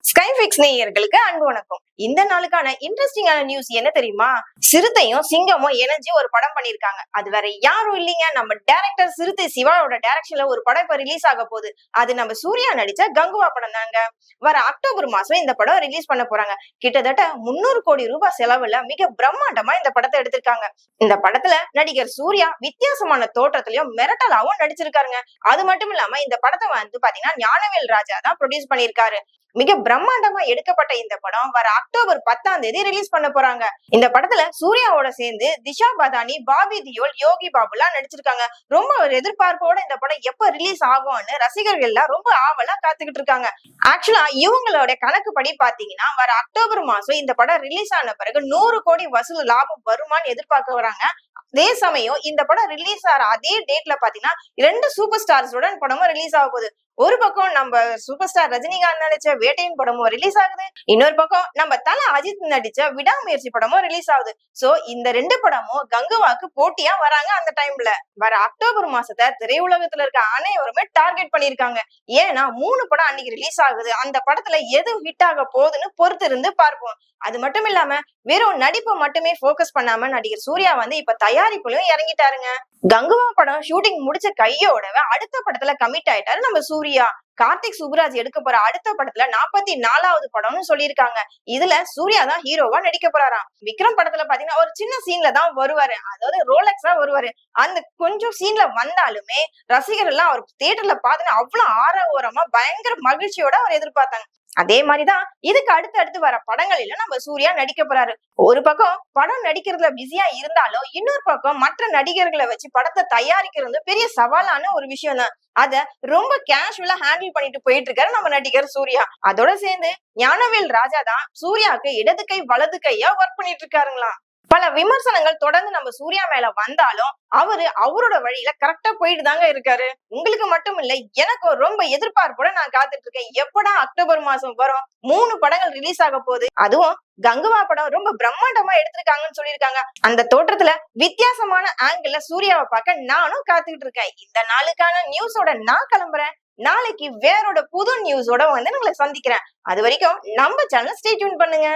ஸ்கைபிக்ஸ் நேயர்களுக்கு அன்பு வணக்கம். இந்த நாளுக்கான இன்ட்ரெஸ்டிங்கான நியூஸ் என்ன தெரியுமா? சிறுத்தையும் சிங்கமும் இணைஞ்சு ஒரு படம் பண்ணிருக்காங்க. அது வேற யாரும் இல்லைங்க, நம்ம டைரக்டர் சிறுத்தை சிவாவோட டைரக்ஷன்ல ஒரு படம் இப்ப ரிலீஸ் ஆக போகுது. அது நம்ம சூர்யா நடிச்ச கங்குவா படம் தாங்க. வர அக்டோபர் மாசம் இந்த படம் ரிலீஸ் பண்ண போறாங்க. கிட்டத்தட்ட 300 கோடி ரூபாய் செலவுல மிக பிரம்மாண்டமா இந்த படத்தை எடுத்திருக்காங்க. இந்த படத்துல நடிகர் சூர்யா வித்தியாசமான தோற்றத்திலையும் மிரட்டலாவும் நடிச்சிருக்காருங்க. அது மட்டும் இல்லாம இந்த படத்தை பாத்தீங்கன்னா ஞானவேல் ராஜா தான் ப்ரொடியூஸ் பண்ணிருக்காரு. மிக பிரம்மாண்டமா எடுக்கப்பட்ட இந்த படம் வர அக்டோபர் 10 ரிலீஸ் பண்ண போறாங்க. இந்த படத்துல சூர்யாவோட சேர்ந்து திஷா பதானி, பாபி தியோல், யோகி பாபுலாம் நடிச்சிருக்காங்க. ரொம்ப ஒரு எதிர்பார்ப்போட இந்த படம் எப்ப ரிலீஸ் ஆகும்னு ரசிகர்கள் எல்லாம் ரொம்ப ஆவலா காத்துக்கிட்டு இருக்காங்க. ஆக்சுவலா இவங்களோட கணக்குப்படி பாத்தீங்கன்னா வர அக்டோபர் மாசம் இந்த படம் ரிலீஸ் ஆன பிறகு 100 கோடி வசூல் லாபம் வருமானு எதிர்பார்க்க வராங்க. அதே சமயம் இந்த படம் ரிலீஸ் ஆகிற அதே டேட்ல பாத்தீங்கன்னா 2 சூப்பர் ஸ்டார்ஸோட படமும் ரிலீஸ் ஆக போகுது. ஒரு பக்கம் நம்ம சூப்பர் ஸ்டார் ரஜினிகாந்த் நடிச்ச வேட்டையின் படமும் ரிலீஸ் ஆகுது. இன்னொரு பக்கம் நம்ம தல அஜித் நடிச்ச விடாமுயற்சி படமும் ரிலீஸ் ஆகுது. சோ இந்த 2 படமும் கங்குவாக்கு போட்டியா வராங்க. அந்த டைம்ல வர அக்டோபர் மாசத்தை திரையுலகத்துல இருக்க அனைவருமே டார்கெட் பண்ணிருக்காங்க. ஏன்னா 3 படம் அன்னைக்கு ரிலீஸ் ஆகுது. அந்த படத்துல எது ஹிட் ஆக போகுதுன்னு பொறுத்து இருந்து பார்ப்போம். அது மட்டும் இல்லாம வெறும் நடிப்பை மட்டுமே போக்கஸ் பண்ணாம நடிகர் சூர்யா இப்ப தயாரிப்புலயும் இறங்கிட்டாருங்க. கங்குவா படம் ஷூட்டிங் முடிச்ச கையோட அடுத்த படத்துல கமிட் ஆயிட்டாரு நம்ம சூர்யா. கார்த்திக் சுப்புராஜ் எடுக்க போற அடுத்த படத்துல 44வது படம்னு சொல்லியிருக்காங்க. இதுல சூர்யா தான் ஹீரோவா நடிக்க போறாராம். விக்ரம் படத்துல பாத்தீங்கன்னா ஒரு சின்ன சீன்ல தான் வருவாரு, அதாவது ரோலக்ஸா வருவாரு. அந்த கொஞ்சம் சீன்ல வந்தாலுமே ரசிகர் எல்லாம் அவர் தியேட்டர்ல பாத்தீங்கன்னா அவ்வளவு ஆரவாரமா பயங்கர மகிழ்ச்சியோட அவர் எதிர்பார்த்தாங்க. அதே மாதிரிதான் இதுக்கு அடுத்து வர படங்களில நம்ம சூர்யா நடிக்க போறாரு. ஒரு பக்கம் படம் நடிக்கிறதுல பிஸியா இருந்தாலும் இன்னொரு பக்கம் மற்ற நடிகர்களை வச்சு படத்தை தயாரிக்கிறது பெரிய சவாலான ஒரு விஷயம் தான். அத ரொம்ப கேஷுவலா ஹேண்டில் பண்ணிட்டு போயிட்டு இருக்காரு நம்ம நடிகர் சூர்யா. அதோட சேர்ந்து ஞானவேல் ராஜா தான் சூர்யாவுக்கு இடது கை வலது கையா ஒர்க் பண்ணிட்டு இருக்காருங்களாம். பல விமர்சனங்கள் தொடர்ந்து நம்ம சூர்யா மேல வந்தாலும் அவரோட வழியில கரெக்டா போயிட்டு தாங்க இருக்காரு. உங்களுக்கு மட்டும் இல்ல, எனக்கும் ரொம்ப எதிர்பார்ப்போட நான் காத்துட்டு இருக்கேன். எப்படா அக்டோபர் மாசம் வரும்? 3 படங்கள் ரிலீஸ் ஆக போகுது. அதுவும் கங்குவா படம் ரொம்ப பிரம்மாண்டமா எடுத்திருக்காங்கன்னு சொல்லியிருக்காங்க. அந்த தோற்றத்துல வித்தியாசமான ஆங்கிள் சூர்யாவை பார்க்க நானும் காத்துக்கிட்டு இருக்கேன். இந்த நாளுக்கான நியூஸோட நான் கிளம்புறேன். நாளைக்கு வேறோட புது நியூஸோட உங்களை சந்திக்கிறேன். அது வரைக்கும் நம்ம சேனல் ஸ்டே டியூன் பண்ணுங்க.